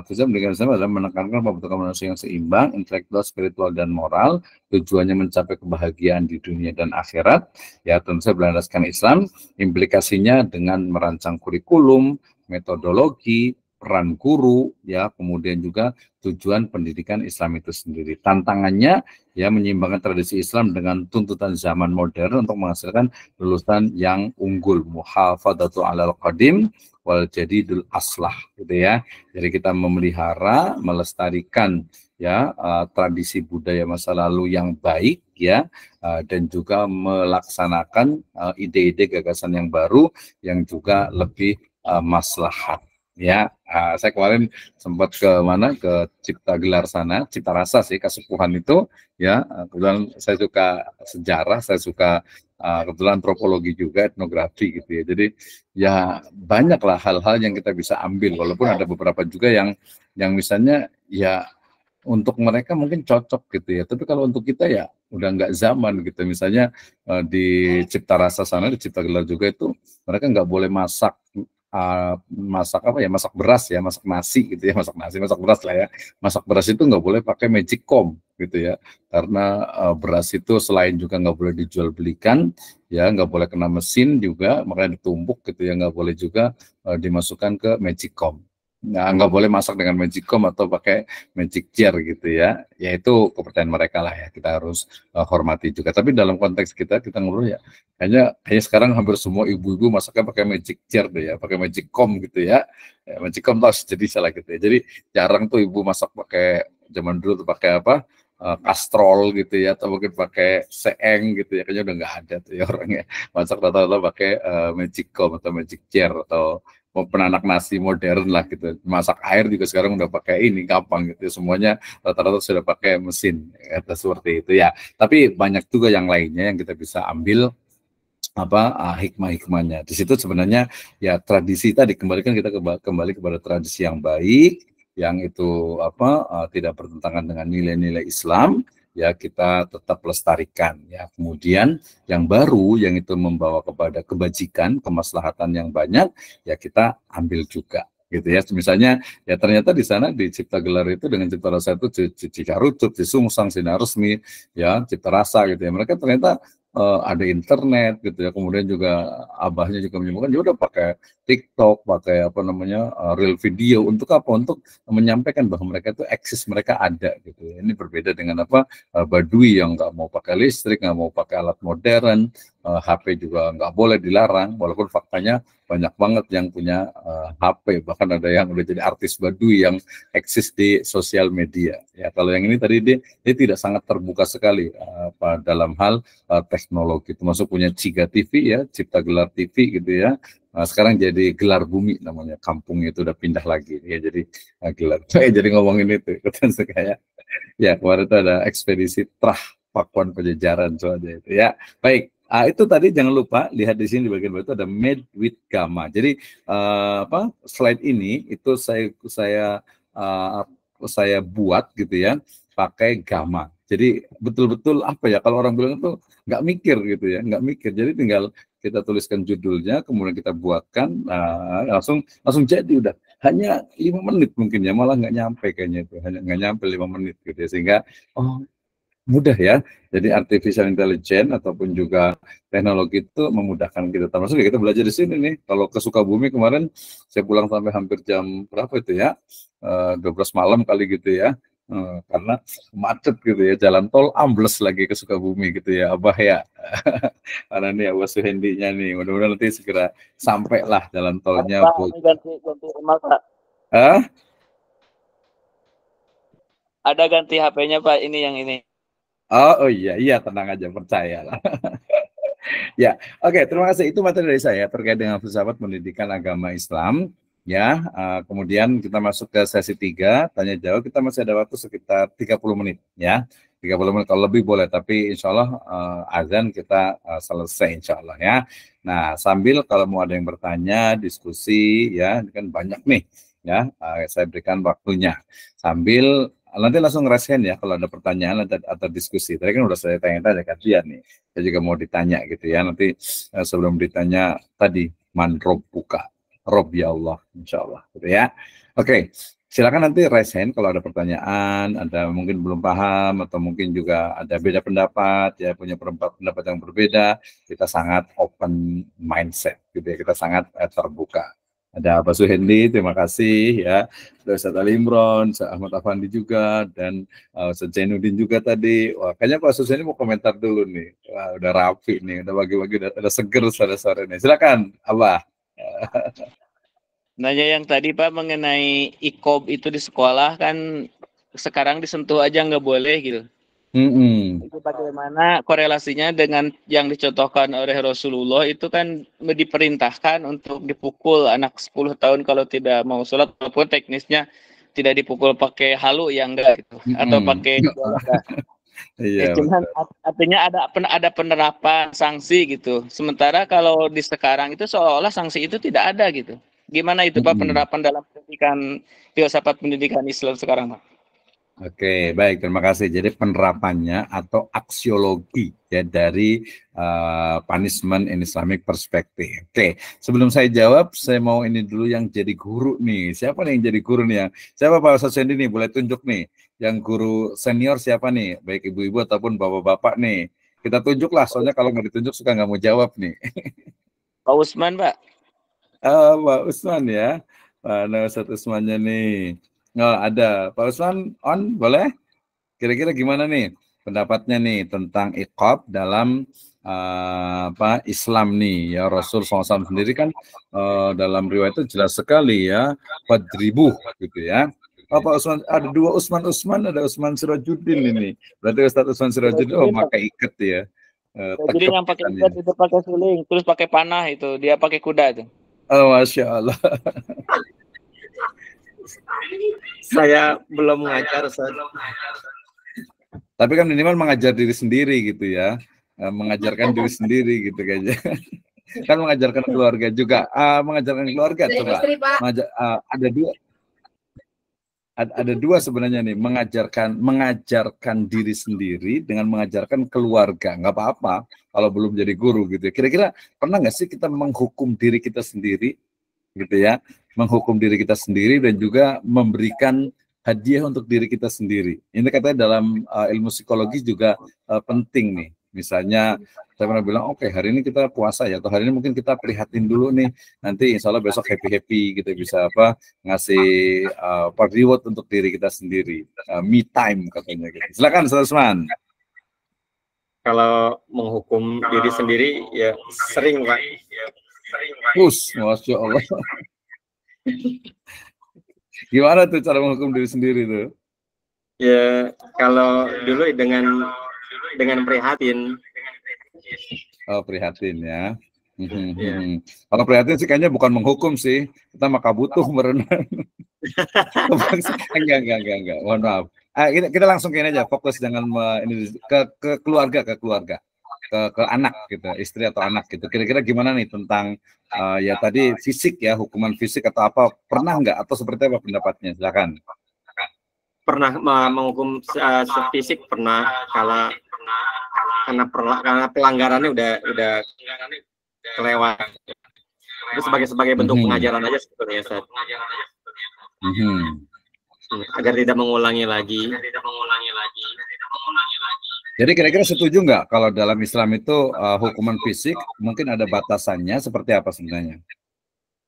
filsafat pendidikan Islam adalah menekankan pembentukan manusia yang seimbang, intelektual, spiritual dan moral, tujuannya mencapai kebahagiaan di dunia dan akhirat. Ya, tentu saja berlandaskan Islam, implikasinya dengan merancang kurikulum, metodologi, peran guru, ya, kemudian juga tujuan pendidikan Islam itu sendiri. Tantangannya ya menyeimbangkan tradisi Islam dengan tuntutan zaman modern untuk menghasilkan lulusan yang unggul, muhafadzatu alal qadim wal jadidul aslah gitu ya. Jadi kita memelihara, melestarikan ya tradisi budaya masa lalu yang baik ya, dan juga melaksanakan ide-ide gagasan yang baru yang juga lebih maslahat. Ya, saya kemarin sempat ke mana, ke Cipta Gelar sana, Cipta Rasa sih, Kesepuhan itu, ya. Kebetulan saya suka sejarah, saya suka kebetulan antropologi juga, etnografi gitu ya. Jadi ya banyaklah hal-hal yang kita bisa ambil, walaupun ada beberapa juga yang misalnya ya untuk mereka mungkin cocok gitu ya, tapi kalau untuk kita ya udah nggak zaman gitu. Misalnya di Cipta Rasa sana, di Cipta Gelar juga itu mereka nggak boleh masak apa ya, masak beras ya, masak nasi gitu ya, masak nasi, masak beras lah ya. Masak beras itu nggak boleh pakai magic comb gitu ya, karena beras itu selain juga nggak boleh dijual belikan, ya nggak boleh kena mesin juga, makanya ditumbuk gitu ya, nggak boleh juga dimasukkan ke magic comb. Nah, nggak boleh masak dengan magic comb atau pakai magic jar gitu ya. Ya itu kepercayaan mereka lah ya. Kita harus hormati juga. Tapi dalam konteks kita ngobrol ya, kayaknya sekarang hampir semua ibu-ibu masaknya pakai magic jar deh ya, pakai magic comb gitu ya. Ya magic comb tuh jadi salah gitu ya. Jadi jarang tuh ibu masak pakai, zaman dulu tuh pakai apa? Kastrol gitu ya, atau mungkin pakai seeng gitu ya, kayaknya udah nggak ada tuh ya orangnya. Masak rata-rata pakai magic comb atau magic jar atau penanak nasi modern lah gitu. Masak air juga sekarang udah pakai ini, gampang gitu. Semuanya rata-rata sudah pakai mesin, kata seperti itu ya. Tapi banyak juga yang lainnya yang kita bisa ambil hikmah-hikmahnya. Di situ sebenarnya ya tradisi tadi, kembalikan kita kembali kepada tradisi yang baik, yang itu tidak bertentangan dengan nilai-nilai Islam, ya kita tetap lestarikan ya. Kemudian yang baru yang itu membawa kepada kebajikan, kemaslahatan yang banyak, ya kita ambil juga gitu ya. Misalnya ya ternyata di sana di Cipta Gelar itu dengan Cipta Rasa itu Cicarucut, Cisungsang, Sinar Resmi, ya Cipta Rasa gitu ya. Mereka ternyata ada internet gitu ya, kemudian juga abahnya juga menyebutkan dia udah pakai TikTok, pakai real video. Untuk apa? Untuk menyampaikan bahwa mereka itu eksis, mereka ada gitu. Ini berbeda dengan Baduy yang nggak mau pakai listrik, nggak mau pakai alat modern, HP juga nggak boleh, dilarang, walaupun faktanya banyak banget yang punya HP, bahkan ada yang udah jadi artis Baduy yang eksis di sosial media. Ya kalau yang ini tadi dia tidak sangat terbuka sekali dalam hal teknologi, termasuk punya Ciga TV ya, Cipta Gelar TV gitu ya. Sekarang jadi Gelar Bumi namanya, kampungnya itu udah pindah lagi ya, jadi Gelar. Jadi ngomongin itu kayak ya kemarin itu ada ekspedisi Trah Pakuan Pajajaran soalnya itu ya. Baik, itu tadi jangan lupa lihat di sini di bagian bawah itu ada Made with Gamma. Jadi slide ini itu saya buat gitu ya pakai Gamma. Jadi betul-betul kalau orang bilang itu nggak mikir gitu ya, nggak mikir. Jadi tinggal kita tuliskan judulnya, kemudian kita buatkan, langsung jadi udah. Hanya 5 menit mungkin ya, malah nggak nyampe kayaknya itu, hanya nggak nyampe 5 menit gitu ya, sehingga mudah ya. Jadi artificial intelligence ataupun juga teknologi itu memudahkan kita. Termasuk ya kita belajar di sini nih. Kalau ke Sukabumi kemarin saya pulang sampai hampir jam berapa itu ya? 12 malam kali gitu ya. Karena macet gitu ya, jalan tol ambles lagi ke Sukabumi gitu ya, Abah ya. Karena nih Abah Suhendinya nih, mudah-mudahan nanti segera sampai lah jalan tolnya. Ganti mata. Ada ganti HP-nya Pak, ini yang ini. Oh iya, tenang aja, percaya lah. Ya, oke, terima kasih. Itu materi dari saya terkait dengan filsafat pendidikan agama Islam. Ya, kemudian kita masuk ke sesi 3, tanya jawab. Kita masih ada waktu sekitar 30 menit ya. 30 menit, kalau lebih boleh, tapi insya Allah azan kita selesai insya Allah ya. Nah, sambil kalau mau ada yang bertanya, diskusi ya, ini kan banyak nih ya, saya berikan waktunya. Sambil nanti langsung raise hand ya kalau ada pertanyaan atau diskusi. Tadi kan udah saya tanya-tanya kalian nih. Saya juga mau ditanya gitu ya. Nanti sebelum ditanya tadi, man buka. Rob ya Allah, insya Allah. Gitu ya. Oke, silakan nanti raise hand kalau ada pertanyaan, ada mungkin belum paham, atau mungkin juga ada beda pendapat, ya punya pendapat yang berbeda. Kita sangat open mindset gitu ya. Kita sangat terbuka. Ada Pak Suhendi, terima kasih ya. Ada Ustadz Ali Imron, Ustadz Ahmad Afandi juga, dan Ustadz Zainuddin juga tadi. Wah, kayaknya Pak Suhendi mau komentar dulu nih. Wah, udah rapi nih, udah bagi-bagi, udah seger sore-sore nih. Silakan, Abah. Nanya yang tadi Pak mengenai ikob itu di sekolah kan sekarang disentuh aja nggak boleh gitu. Itu bagaimana korelasinya dengan yang dicontohkan oleh Rasulullah itu kan diperintahkan untuk dipukul anak 10 tahun kalau tidak mau sholat, walaupun teknisnya tidak dipukul pakai halu ya enggak gitu, atau pakai Iya, cuman artinya ada penerapan sanksi gitu. Sementara kalau di sekarang itu seolah-olah sanksi itu tidak ada gitu. Gimana itu Pak penerapan dalam pendidikan filsafat pendidikan Islam sekarang Pak? Oke, baik, terima kasih. Jadi penerapannya atau aksiologi ya dari punishment in Islamic perspective. Oke, sebelum saya jawab, saya mau ini dulu yang jadi guru nih. Siapa nih yang jadi guru nih? Siapa Pak Ustadz Sendi nih? Boleh tunjuk nih. Yang guru senior siapa nih? Baik ibu-ibu ataupun bapak-bapak nih. Kita tunjuklah, soalnya kalau nggak ditunjuk suka nggak mau jawab nih. Pak Usman Pak. Pak Usman ya. Mana Ustadz Usmannya nih? Oh, ada. Pak Usman on, boleh? Kira-kira gimana nih pendapatnya nih tentang iqab dalam Islam nih ya. Rasul SAW sendiri kan dalam riwayat itu jelas sekali ya, fadribuh gitu ya. Pak Usman, ada dua Usman, ada Usman Sirajuddin ini. Berarti Ustadz Usman Sirajuddin pakai ikat ya. Jadi yang pakai ikat itu pakai suling, terus pakai panah itu, dia pakai kuda itu. Oh, Masya Allah. Saya belum mengajar, Ustaz. Tapi kan minimal mengajar diri sendiri gitu ya, mengajarkan diri sendiri gitu kayaknya. Kan mengajarkan keluarga juga, mengajarkan keluarga coba. Ada dua sebenarnya nih, mengajarkan diri sendiri dengan mengajarkan keluarga. Nggak apa-apa kalau belum jadi guru gitu. Kira-kira pernah nggak sih kita menghukum diri kita sendiri gitu ya, menghukum diri kita sendiri dan juga memberikan hadiah untuk diri kita sendiri. Ini katanya dalam ilmu psikologi juga penting nih. Misalnya saya pernah bilang, oke, hari ini kita puasa ya, atau hari ini mungkin kita prihatin dulu nih, nanti insya Allah besok happy-happy gitu, bisa ngasih reward untuk diri kita sendiri, me time katanya gitu. Silakan Ustaz Usman. Kalau menghukum diri sendiri ya sering Pak. Masya Allah. Gimana tuh cara menghukum diri sendiri tuh? Ya kalau dulu dengan prihatin. Oh, prihatin ya. Kalau prihatin sih kayaknya bukan menghukum sih, kita maka butuh merenang. Enggak. Mohon maaf. Kita langsung kayaknya aja fokus jangan ini ke keluarga, ke anak gitu, istri atau anak gitu. Kira-kira gimana nih tentang ya tadi fisik ya, hukuman fisik atau apa, pernah nggak atau seperti apa pendapatnya? Silakan. Pernah menghukum fisik, pernah karena pelanggarannya udah kelewat. Itu sebagai bentuk pengajaran aja sebetulnya, Ustaz. Agar tidak mengulangi lagi. Jadi kira-kira setuju nggak kalau dalam Islam itu hukuman fisik mungkin ada batasannya, seperti apa sebenarnya?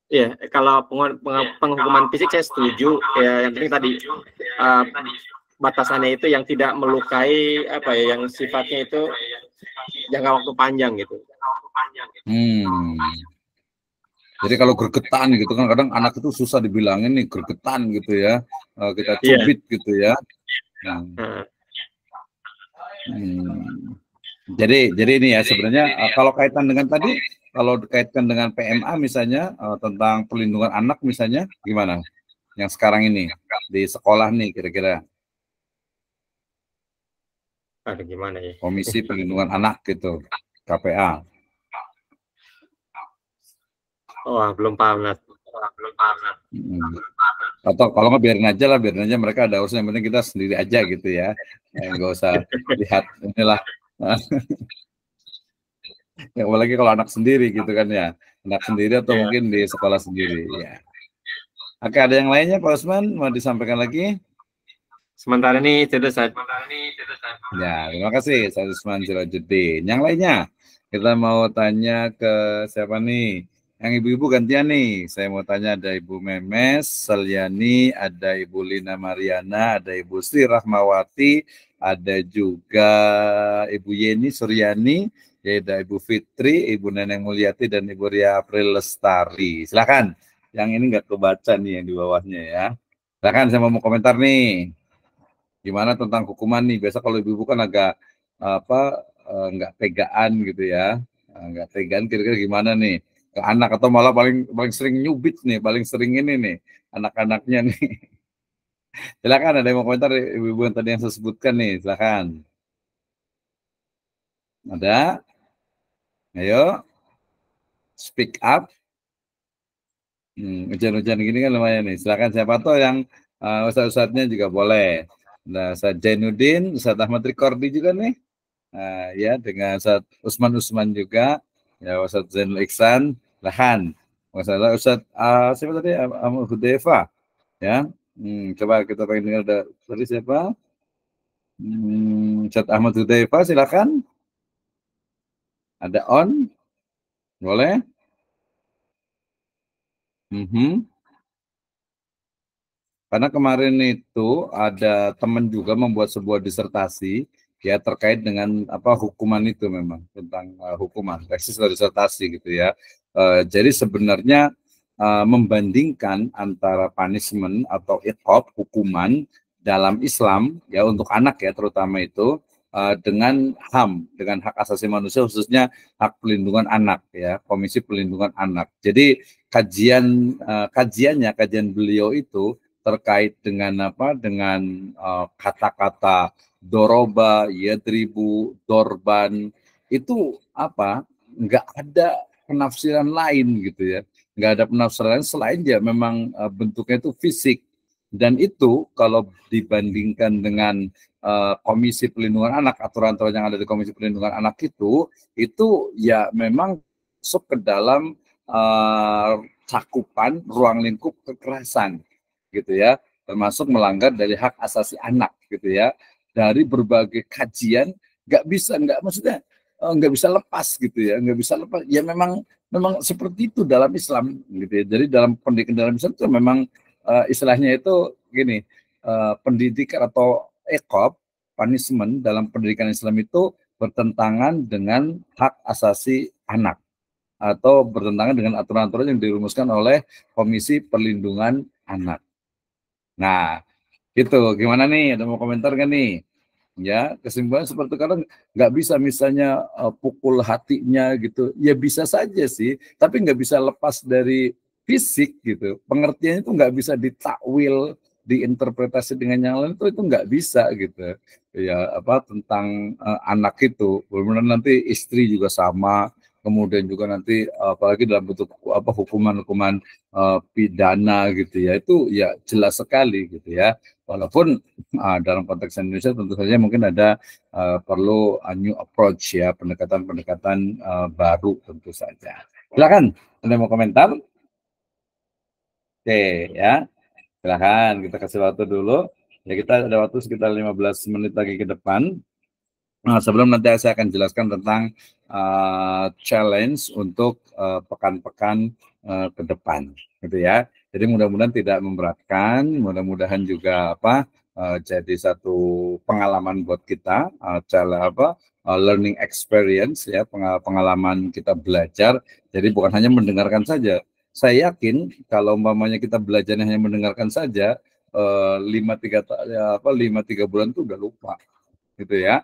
Ya, kalau penghukuman fisik saya setuju. Ya, yang penting tadi batasannya itu yang tidak melukai, yang sifatnya itu jangka waktu panjang gitu. Jadi kalau gregetan gitu kan, kadang anak itu susah dibilangin nih gregetan gitu ya, kita cubit gitu ya. Jadi ini ya sebenarnya kalau kaitan dengan tadi, kalau dikaitkan dengan PMA misalnya tentang perlindungan anak misalnya, gimana? Yang sekarang ini di sekolah nih kira-kira? Ada gimana ya? Komisi Perlindungan Anak gitu, KPA. Wah, belum paham, Nat. Atau kalau nggak biarin aja lah, biarin aja mereka ada urusan, yang penting kita sendiri aja gitu ya, nggak usah lihat inilah. Ya, apalagi kalau anak sendiri gitu kan ya, anak sendiri atau mungkin di sekolah sendiri ya. Oke, ada yang lainnya Pak Usman mau disampaikan lagi? Sementara ini itu Ustaz. Ya, terima kasih Ustaz Usman Sirajuddin. Yang lainnya kita mau tanya ke siapa nih? Yang ibu-ibu gantian nih. Saya mau tanya, ada Ibu Memes Selyani, ada Ibu Lina Mariana, ada Ibu Sri Rahmawati, ada juga Ibu Yeni Suryani, ada Ibu Fitri, Ibu Neneng Mulyati, dan Ibu Ria April Lestari. Silakan. Yang ini nggak kebaca nih yang di bawahnya ya. Silakan, saya mau komentar nih. Gimana tentang hukuman nih? Biasa kalau ibu-ibu kan agak nggak tegaan gitu ya. Nggak tegaan, kira-kira gimana nih ke anak, atau malah paling sering nyubit nih, paling sering ini nih anak-anaknya nih. Silakan, ada yang mau komentar ibu-ibu yang tadi yang saya sebutkan nih, silakan. Ada? Ayo, speak up. Hujan-hujan gini kan lumayan nih. Silakan, siapa tuh yang ustadz-ustadznya juga boleh. Nah, Ustadz Jainuddin, Ustadz Ahmad Rikordi juga nih. Ya, dengan Ustadz Usman juga, ya Ustadz Zainul Iksan, Lahan, Ustadz siapa tadi, Hudeva, ya. Coba kita pengen dengar tadi siapa? Ustadz Ahmad Hudeva, silakan. Ada on, boleh. Karena kemarin itu ada teman juga membuat sebuah disertasi ya terkait dengan hukuman itu, memang tentang hukuman, tesis atau disertasi gitu ya. Jadi sebenarnya membandingkan antara punishment atau iqab, hukuman dalam Islam ya untuk anak ya terutama itu dengan HAM, dengan hak asasi manusia, khususnya hak pelindungan anak ya, Komisi Pelindungan Anak. Jadi kajian beliau itu terkait dengan dengan kata-kata doroba, yadribu, dorban, itu nggak ada penafsiran lain gitu ya, nggak ada penafsiran lain selain ya memang bentuknya itu fisik. Dan itu kalau dibandingkan dengan Komisi Pelindungan Anak, aturan-aturan yang ada di Komisi Pelindungan Anak itu ya memang masuk ke dalam cakupan ruang lingkup kekerasan gitu ya, termasuk melanggar dari hak asasi anak gitu ya. Dari berbagai kajian maksudnya nggak bisa lepas gitu ya, nggak bisa lepas ya, memang seperti itu dalam Islam gitu ya. Jadi dalam pendidikan dalam Islam itu memang istilahnya itu gini, pendidikan atau iqab, punishment dalam pendidikan Islam itu bertentangan dengan hak asasi anak atau bertentangan dengan aturan-aturan yang dirumuskan oleh Komisi Perlindungan Anak. Nah, itu gimana nih? Ada mau komentar kan nih? Ya, kesimpulan seperti kadang nggak bisa misalnya pukul hatinya gitu. Ya bisa saja sih, tapi nggak bisa lepas dari fisik gitu. Pengertiannya itu nggak bisa ditakwil, diinterpretasi dengan yang lain, itu nggak bisa gitu. Ya tentang anak itu, benar nanti istri juga sama. Kemudian juga nanti apalagi dalam bentuk hukuman-hukuman pidana gitu ya, itu ya jelas sekali gitu ya. Walaupun dalam konteks Indonesia tentu saja mungkin ada perlu new approach ya, pendekatan-pendekatan baru tentu saja. Silakan, Anda mau komentar? Oke ya, silakan kita kasih waktu dulu. Ya, kita ada waktu sekitar 15 menit lagi ke depan. Nah, sebelum nanti saya akan jelaskan tentang challenge untuk pekan-pekan ke depan, gitu ya. Jadi mudah-mudahan tidak memberatkan, mudah-mudahan juga jadi satu pengalaman buat kita, learning experience ya, pengalaman kita belajar. Jadi bukan hanya mendengarkan saja. Saya yakin kalau umpamanya kita belajarnya hanya mendengarkan saja, 5-3 bulan itu udah lupa, gitu ya.